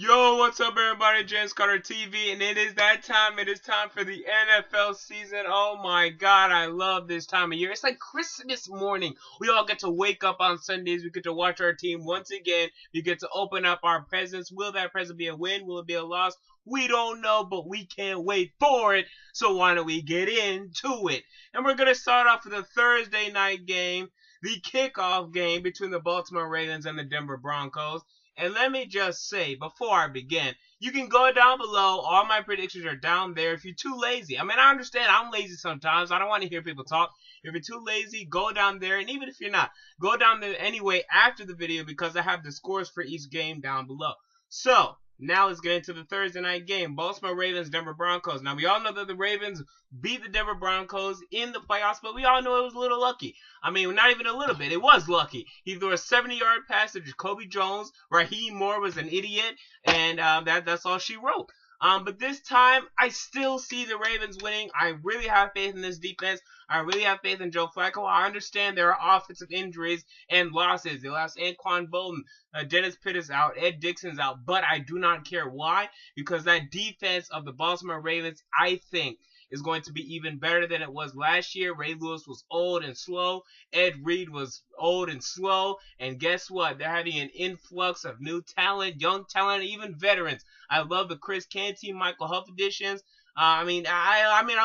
Yo, what's up everybody? James Carter TV, and it is that time. It is time for the NFL season. Oh my god, I love this time of year. It's like Christmas morning. We all get to wake up on Sundays. We get to watch our team once again. We get to open up our presents. Will that present be a win? Will it be a loss? We don't know, but we can't wait for it. So why don't we get into it? And we're going to start off with a Thursday night game, the kickoff game between the Baltimore Ravens and the Denver Broncos. And let me just say, before I begin, you can go down below. All my predictions are down there if you're too lazy. I mean, I understand I'm lazy sometimes. I don't want to hear people talk. If you're too lazy, go down there. And even if you're not, go down there anyway after the video because I have the scores for each game down below. So, now let's get into the Thursday night game. Baltimore Ravens, Denver Broncos. Now, we all know that the Ravens beat the Denver Broncos in the playoffs, but we all know it was a little lucky. I mean, not even a little bit. It was lucky. He threw a 70-yard pass to Jacoby Jones. Raheem Moore was an idiot, and that's all she wrote. But this time, I still see the Ravens winning. I really have faith in this defense. I really have faith in Joe Flacco. I understand there are offensive injuries and losses. They lost Anquan Bolden. Dennis Pitt is out. Ed Dixon's out. But I do not care. Why? Because that defense of the Baltimore Ravens, I think, is going to be even better than it was last year. Ray Lewis was old and slow. Ed Reed was old and slow. And guess what? They're having an influx of new talent, young talent, even veterans. I love the Chris Canty, Michael Huff additions. I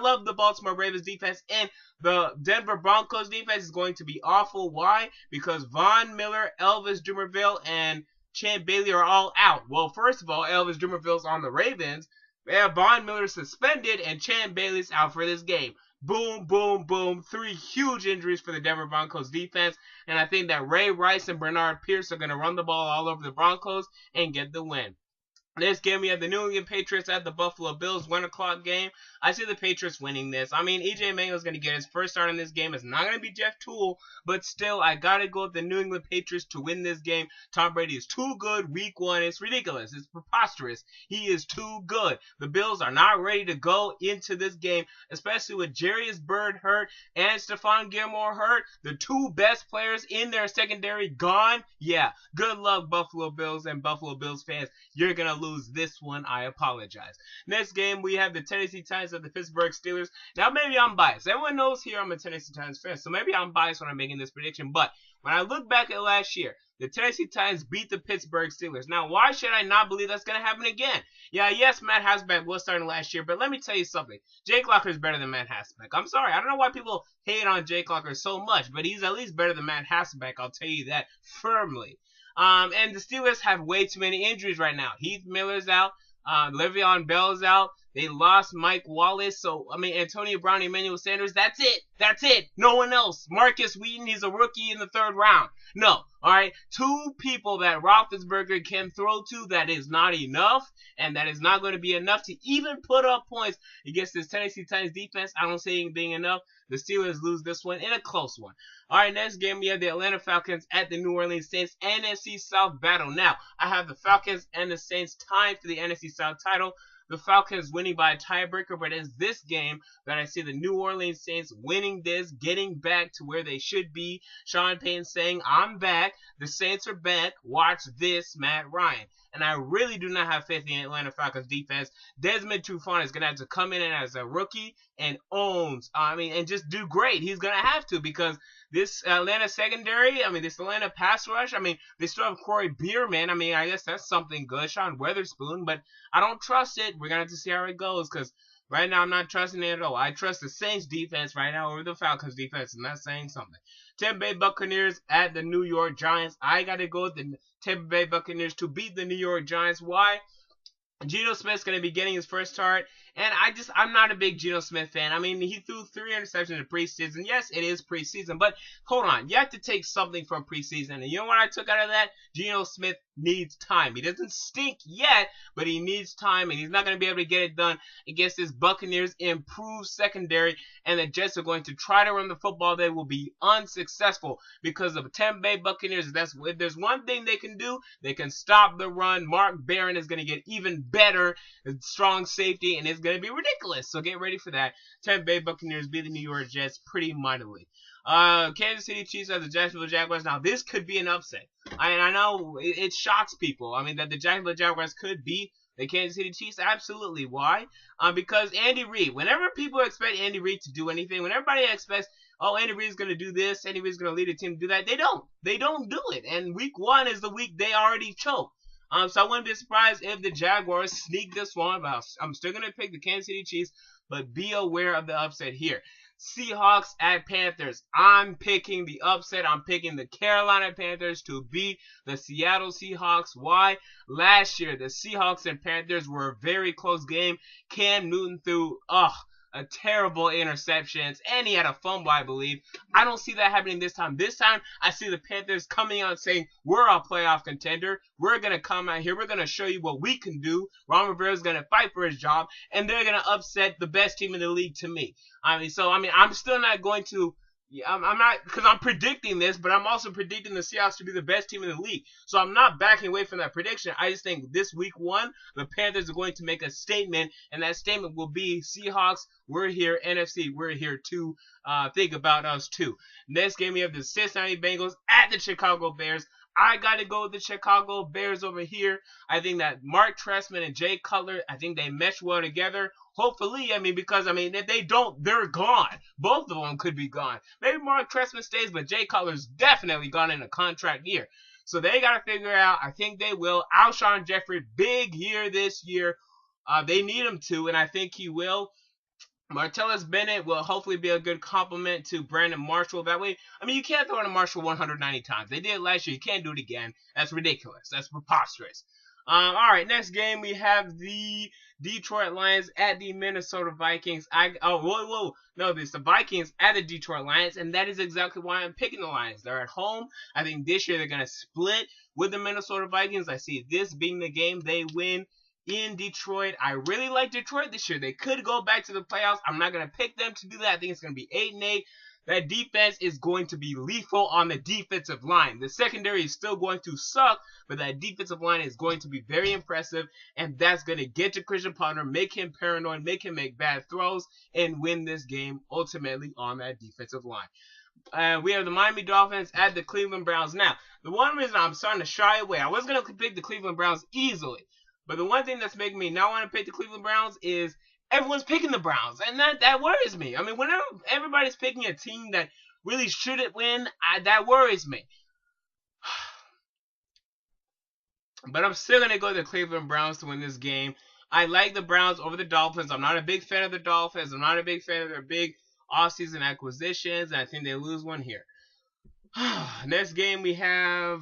love the Baltimore Ravens defense, and the Denver Broncos defense is going to be awful. Why? Because Von Miller, Elvis Dumervil, and Champ Bailey are all out. Well, first of all, Elvis Dumervil's on the Ravens. Von Miller suspended, and Champ Bailey's out for this game. Boom, boom, boom. 3 huge injuries for the Denver Broncos defense, and I think that Ray Rice and Bernard Pierce are going to run the ball all over the Broncos and get the win. This game, we have the New England Patriots at the Buffalo Bills, 1 o'clock game. I see the Patriots winning this. I mean, E.J. Manuel's going to get his first start in this game. It's not going to be Jeff Toole, but still, I got to go with the New England Patriots to win this game. Tom Brady is too good week 1. It's ridiculous. It's preposterous. He is too good. The Bills are not ready to go into this game, especially with Jarius Byrd hurt and Stephon Gilmore hurt. The 2 best players in their secondary gone. Yeah, good luck, Buffalo Bills and Buffalo Bills fans. You're going to lose this one. I apologize. Next game, we have the Tennessee Titans at the Pittsburgh Steelers. Now, maybe I'm biased. Everyone knows here I'm a Tennessee Titans fan, so maybe I'm biased when I'm making this prediction. But when I look back at last year, the Tennessee Titans beat the Pittsburgh Steelers. Now, why should I not believe that's going to happen again? Yeah, yes, Matt Hasselbeck was starting last year, but let me tell you something. Jake Locker is better than Matt Hasselbeck. I'm sorry. I don't know why people hate on Jake Locker so much, but he's at least better than Matt Hasselbeck. I'll tell you that firmly. And the Steelers have way too many injuries right now. Heath Miller's out. Le'Veon Bell's out. They lost Mike Wallace. So, Antonio Brown, Emmanuel Sanders. That's it. That's it. No one else. Marcus Wheaton, he's a rookie in the 3rd round. No. All right. 2 people that Roethlisberger can throw to, that is not enough. And that is not going to be enough to even put up points against this Tennessee Titans defense. I don't see it being enough. The Steelers lose this one in a close one. All right, next game, we have the Atlanta Falcons at the New Orleans Saints NFC South battle. Now, I have the Falcons and the Saints tied for the NFC South title. The Falcons winning by a tiebreaker, but it's this game that I see the New Orleans Saints winning this, getting back to where they should be. Sean Payton saying, I'm back. The Saints are back. Watch this, Matt Ryan. And I really do not have faith in the Atlanta Falcons defense. Desmond Trufant is going to have to come in as a rookie and and just do great. He's going to have to because this Atlanta secondary, this Atlanta pass rush, they still have Corey Bierman. I guess that's something good. Sean Weatherspoon, but I don't trust it. We're going to have to see how it goes because right now I'm not trusting it at all. I trust the Saints defense right now over the Falcons defense, and that's saying something. Tampa Bay Buccaneers at the New York Giants. I got to go with the Tampa Bay Buccaneers to beat the New York Giants. Why? Geno Smith's going to be getting his first start, and I'm not a big Geno Smith fan. He threw 3 interceptions in preseason. Yes, it is preseason, but hold on. You have to take something from preseason, and you know what I took out of that? Geno Smith needs time. He doesn't stink yet, but he needs time, and he's not going to be able to get it done against this Buccaneers improved secondary, and the Jets are going to try to run the football. They will be unsuccessful because of Tampa Bay Buccaneers. If there's one thing they can do, they can stop the run. Mark Barron is going to get even better, strong safety, and it's going to be ridiculous. So get ready for that. Tampa Bay Buccaneers beat the New York Jets pretty mightily. Kansas City Chiefs as the Jacksonville Jaguars. Now, this could be an upset. I know it shocks people. I mean, that the Jacksonville Jaguars could beat the Kansas City Chiefs. Absolutely. Why? Because Andy Reid. Whenever people expect Andy Reid to do anything, when everybody expects, oh, Andy Reid's going to do this, Andy Reid's going to lead a team to do that, they don't. They don't do it. And week 1 is the week they already choke. So I wouldn't be surprised if the Jaguars sneak this one. But I'm still going to pick the Kansas City Chiefs, but be aware of the upset here. Seahawks at Panthers. I'm picking the upset. I'm picking the Carolina Panthers to beat the Seattle Seahawks. Why? Last year, the Seahawks and Panthers were a very close game. Cam Newton threw, a terrible interceptions, and he had a fumble, I believe. I don't see that happening this time. This time, I see the Panthers coming out saying, we're a playoff contender. We're going to come out here. We're going to show you what we can do. Ron Rivera's going to fight for his job, and they're going to upset the best team in the league to me. I'm still not going to, I'm not, because I'm predicting this, but I'm also predicting the Seahawks to be the best team in the league. So I'm not backing away from that prediction. I just think this week 1, the Panthers are going to make a statement, and that statement will be, Seahawks, we're here. NFC, we're here too. Think about us too. Next game, we have the Cincinnati Bengals at the Chicago Bears. I got to go with the Chicago Bears over here. I think that Mark Trestman and Jay Cutler, I think they mesh well together. Hopefully, because if they don't, they're gone. Both of them could be gone. Maybe Mark Trestman stays, but Jay Cutler's definitely gone in a contract year. So they got to figure out. I think they will. Alshon Jeffrey, big year this year. They need him to, and I think he will. Martellus Bennett will hopefully be a good compliment to Brandon Marshall. That way, you can't throw in a Marshall 190 times. They did it last year. You can't do it again. That's ridiculous. That's preposterous. All right, next game we have the Detroit Lions at the Minnesota Vikings. No, it's the Vikings at the Detroit Lions, and that is exactly why I'm picking the Lions. They're at home. I think this year they're going to split with the Minnesota Vikings. I see this being the game they win in Detroit. I really like Detroit this year. They could go back to the playoffs. I'm not going to pick them to do that. I think it's going to be 8-8. That defense is going to be lethal on the defensive line. The secondary is still going to suck, but that defensive line is going to be very impressive, and that's going to get to Christian Ponder, make him paranoid, make him make bad throws, and win this game ultimately on that defensive line. We have the Miami Dolphins at the Cleveland Browns. Now, the one reason I'm starting to shy away, I was going to pick the Cleveland Browns easily, but the one thing that's making me not want to pick the Cleveland Browns is everyone's picking the Browns, and that worries me. Whenever everybody's picking a team that really shouldn't win, that worries me. But I'm still going to go to the Cleveland Browns to win this game. I like the Browns over the Dolphins. I'm not a big fan of the Dolphins. I'm not a big fan of their big offseason acquisitions, and I think they lose one here. Next game we have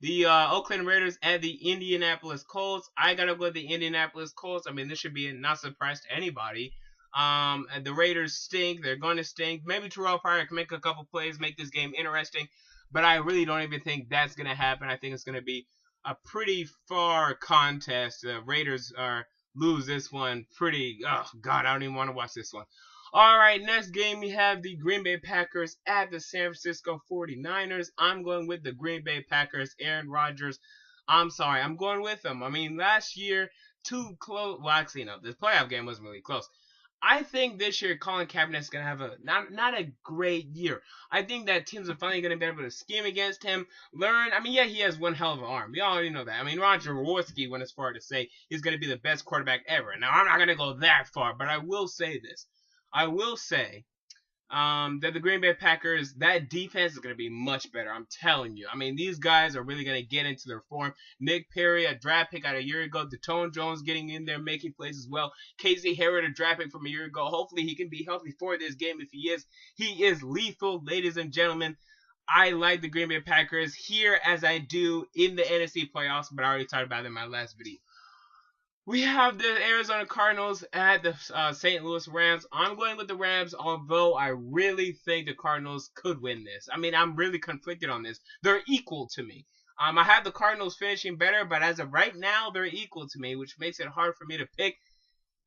the Oakland Raiders at the Indianapolis Colts. I gotta go with the Indianapolis Colts. This should be not a surprise to anybody. The Raiders stink. They're going to stink. Maybe Terrell Pryor can make a couple plays, make this game interesting. But I really don't even think that's going to happen. I think it's going to be a pretty far contest. The Raiders lose this one pretty... Oh, God, I don't even want to watch this one. All right, next game we have the Green Bay Packers at the San Francisco 49ers. I'm going with the Green Bay Packers. Aaron Rodgers, I'm sorry, I'm going with them. Last year, too close. Well, actually, no, this playoff game wasn't really close. I think this year Colin Kaepernick's going to have not a great year. I think that teams are finally going to be able to scheme against him, learn. Yeah, he has one hell of an arm. We already know that. Roger Jaworski went as far to say he's going to be the best quarterback ever. Now, I'm not going to go that far, but I will say this. I will say that the Green Bay Packers, that defense is going to be much better. I'm telling you. These guys are really going to get into their form. Nick Perry, a draft pick out a year ago. Detone Jones getting in there, making plays as well. Casey Hayward, a draft pick from a year ago. Hopefully he can be healthy for this game. If he is, he is lethal, ladies and gentlemen. I like the Green Bay Packers here as I do in the NFC playoffs, but I already talked about it in my last video. We have the Arizona Cardinals at the St. Louis Rams. I'm going with the Rams, although I really think the Cardinals could win this. I'm really conflicted on this. They're equal to me. I have the Cardinals finishing better, but as of right now, they're equal to me, which makes it hard for me to pick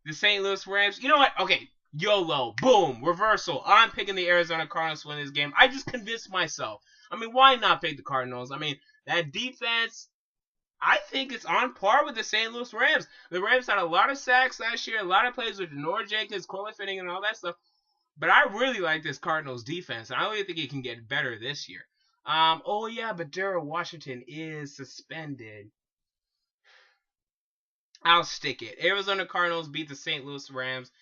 the St. Louis Rams. You know what? Okay, YOLO. Boom. Reversal. I'm picking the Arizona Cardinals to win this game. I just convinced myself. Why not pick the Cardinals? That defense... I think it's on par with the St. Louis Rams. The Rams had a lot of sacks last year, a lot of plays with Denor Jenkins, Corliss Finnegan, and all that stuff. But I really like this Cardinals defense, and I really think it can get better this year. Oh yeah, but Darrell Washington is suspended. I'll stick it. Arizona Cardinals beat the St. Louis Rams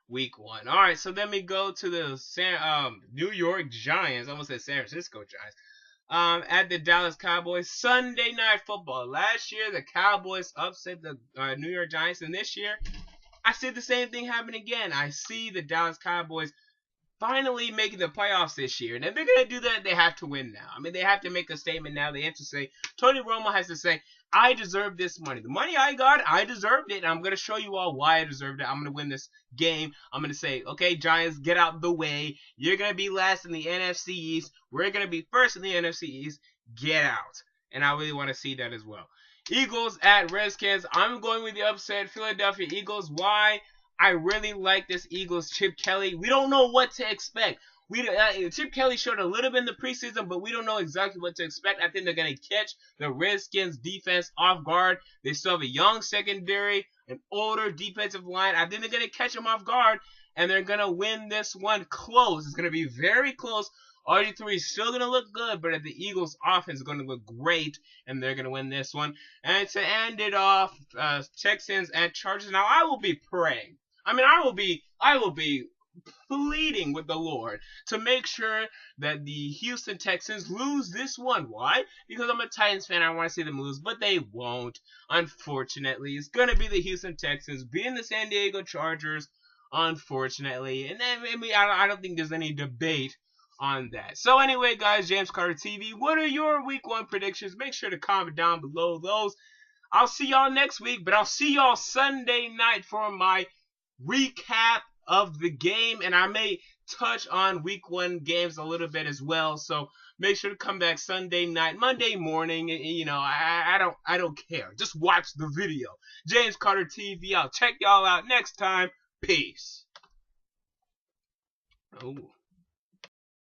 week 1. All right, so then we go to the New York Giants. I almost said San Francisco Giants. At the Dallas Cowboys. Sunday Night Football. Last year, the Cowboys upset the New York Giants, and this year, I see the same thing happen again. I see the Dallas Cowboys finally making the playoffs this year. And if they're going to do that, they have to win now. I mean, they have to make a statement now. They have to say, Tony Romo has to say, I deserve this money. The money I got, I deserved it. And I'm going to show you all why I deserved it. I'm going to win this game. I'm going to say, okay, Giants, get out the way. You're going to be last in the NFC East. We're going to be first in the NFC East. Get out. And I really want to see that as well. Eagles at Redskins. I'm going with the upset. Philadelphia Eagles. Why? I really like this Eagles Chip Kelly. We don't know what to expect. Chip Kelly showed a little bit in the preseason, but we don't know exactly what to expect. I think they're going to catch the Redskins defense off guard. They still have a young secondary, an older defensive line. I think they're going to catch them off guard, and they're going to win this one close. It's going to be very close. RG3 is still going to look good, but the Eagles' offense is going to look great, and they're going to win this one. And to end it off, Texans at Chargers. Now, I will be praying. I mean, I will be pleading with the Lord to make sure that the Houston Texans lose this one. Why? Because I'm a Titans fan. I want to see them lose, but they won't. Unfortunately, it's going to be the Houston Texans beating the San Diego Chargers. Unfortunately, and then I don't think there's any debate on that. So anyway, guys, James Carter TV, what are your week 1 predictions? Make sure to comment down below those. I'll see y'all next week, but I'll see y'all Sunday night for my recap of the game, and I may touch on week 1 games a little bit as well. So make sure to come back Sunday night, Monday morning. You know, I don't care. Just watch the video. James Carter TV. I'll check y'all out next time. Peace. Oh.